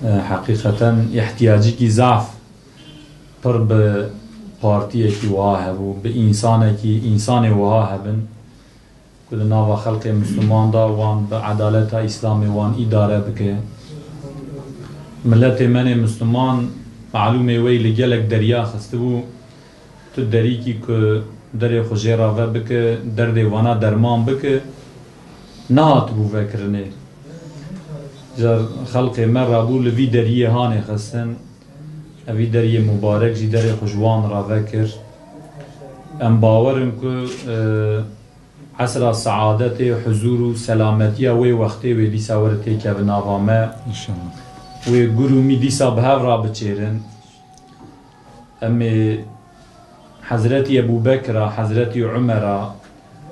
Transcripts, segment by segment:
حقيقة احتياجي كي ضعف قرب بارتيه كي واهب وبإنسانه كي إنسان واهبن كل ناوا خلق مسلمان دا وان بعدالة إسلام وان إدارة بك ملت من مسلمان معلومه وی لگلک دریا خستبو تو دری کی که در خوشیرا و بک در دیوانا درمان بک نهات بو فکرنه جر خلق مرابو لوی دریه هانه خستن اوی دریه مبارک جی در خوشوان را فکر ام باورم که عصر سعادت حضور و سلامتی وی وقتی وی دیسا ورتی که بناوامه و گرومی دیسا بهاو را بچیرن امی حضرتی ابو بکر حضرتی عمر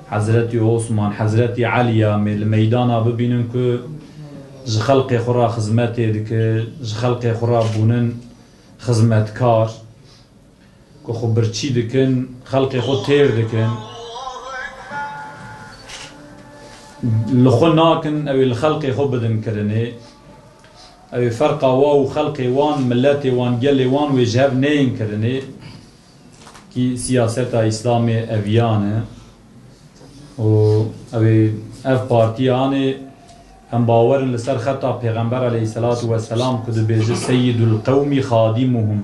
حضرتی عثمان حضرتی علی امی المیدانا ببینن که خلق خورا خدمتی دکه خلق خورا بونن خدمتکار که خو برچی دکن خلق خود تیر دکن لخو ناکن اوی الخلق خود بدن کرنه اوی فرق واو خلق وان ملت وان گل وان و جهب نین کرنه کی سیاست اسلام اویانه و اوی اف پارتی آنه هم باورن لسر خطا پیغمبر علیه الصلاة والسلام کده بیجه سید القوم خادمهم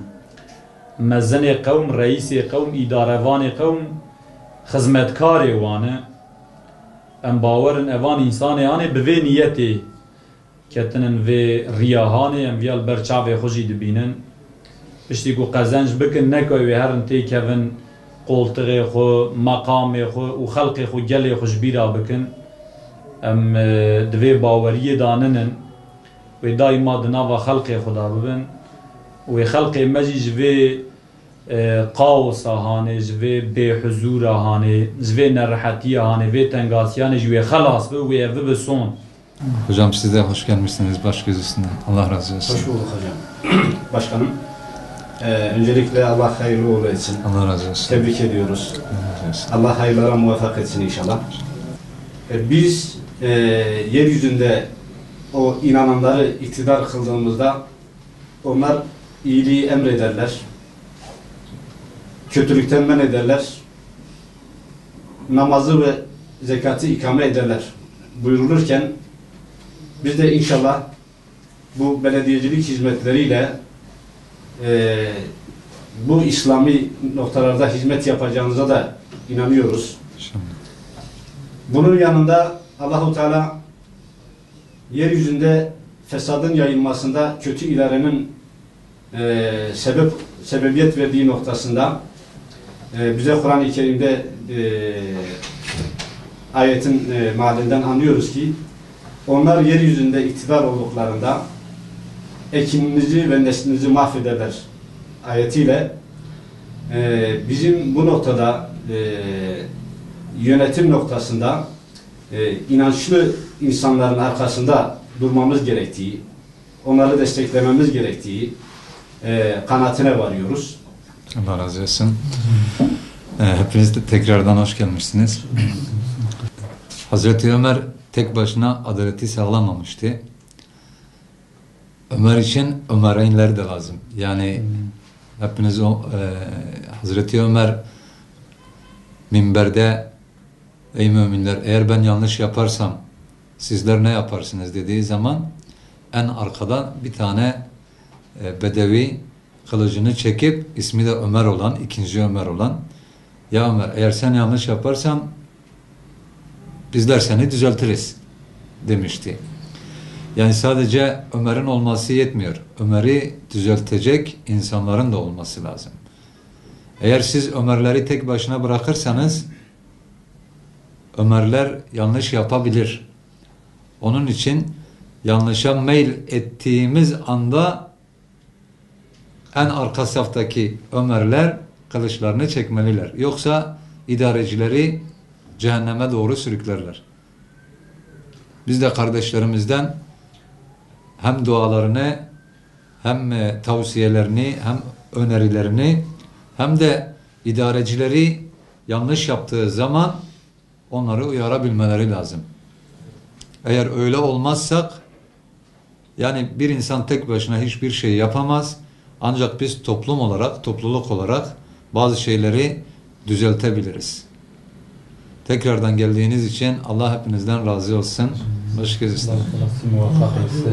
مزن قوم رئیس قوم ادارهوان قوم خدمتکار وانه هم باورن اوان انسان آنه به نیتی کتنن و ریاهانه هم ویال برچاو خوشی دبینن پشتی کو قزنج بکن نکوی و هرن تی کون قولتغ خو مقام خو و خلق خو گل خوش بیرا بکن ام دوی باوری داننن و دایما دناوا خلق خدا ببن و خلق مجی جوی قاوس هانه جوی به حضور هانه جوی نرحتی هانه و تنگاسیانه جوی خلاص به و evi بسون. Hocam siz de hoş gelmişsiniz baş göz üstüne. Allah razı olsun. Hoş bulduk hocam. Başkanım, öncelikle Allah hayırlı uğurlu etsin. Allah razı olsun. Tebrik ediyoruz. Allah razı olsun. Allah hayırlara muvaffak etsin inşallah. Biz yeryüzünde o inananları iktidar kıldığımızda onlar iyiliği emrederler, kötülükten men ederler, namazı ve zekatı ikame ederler buyurulurken biz de inşallah bu belediyecilik hizmetleriyle bu İslami noktalarda hizmet yapacağınıza da inanıyoruz. İnşallah. Bunun yanında Allahu Teala yeryüzünde fesadın yayılmasında kötü idarenin sebebiyet verdiği noktasında bize Kur'an-ı Kerim'de ayetin mealinden anlıyoruz ki onlar yeryüzünde iktidar olduklarında ekininizi ve neslinizi mahvederler ayetiyle bizim bu noktada yönetim noktasında inançlı insanların arkasında durmamız gerektiği, onları desteklememiz gerektiği kanaatine varıyoruz. Allah razı olsun. Hepiniz de tekrardan hoş gelmişsiniz. Hazreti Ömer tek başına adaleti sağlamamıştı. Ömer için Ömereynler de lazım. Yani hepiniz Hazreti Ömer minberde ey müminler eğer ben yanlış yaparsam sizler ne yaparsınız dediği zaman en arkadan bir tane bedevi kılıcını çekip ismi de Ömer olan, ikinci Ömer olan ya Ömer eğer sen yanlış yaparsan bizler seni düzeltiriz demişti. Yani sadece Ömer'in olması yetmiyor. Ömer'i düzeltecek insanların da olması lazım. Eğer siz Ömer'leri tek başına bırakırsanız Ömer'ler yanlış yapabilir. Onun için yanlışa meyil ettiğimiz anda en arka saftaki Ömer'ler kılıçlarını çekmeliler. Yoksa idarecileri cehenneme doğru sürüklerler. Biz de kardeşlerimizden hem dualarını hem tavsiyelerini hem önerilerini hem de idarecileri yanlış yaptığı zaman onları uyarabilmeleri lazım. Eğer öyle olmazsak Yani bir insan tek başına hiçbir şey yapamaz. Ancak biz toplum olarak, topluluk olarak bazı şeyleri düzeltebiliriz. Tekrardan geldiğiniz için Allah hepinizden razı olsun. Başka Allah muvaffak etsin.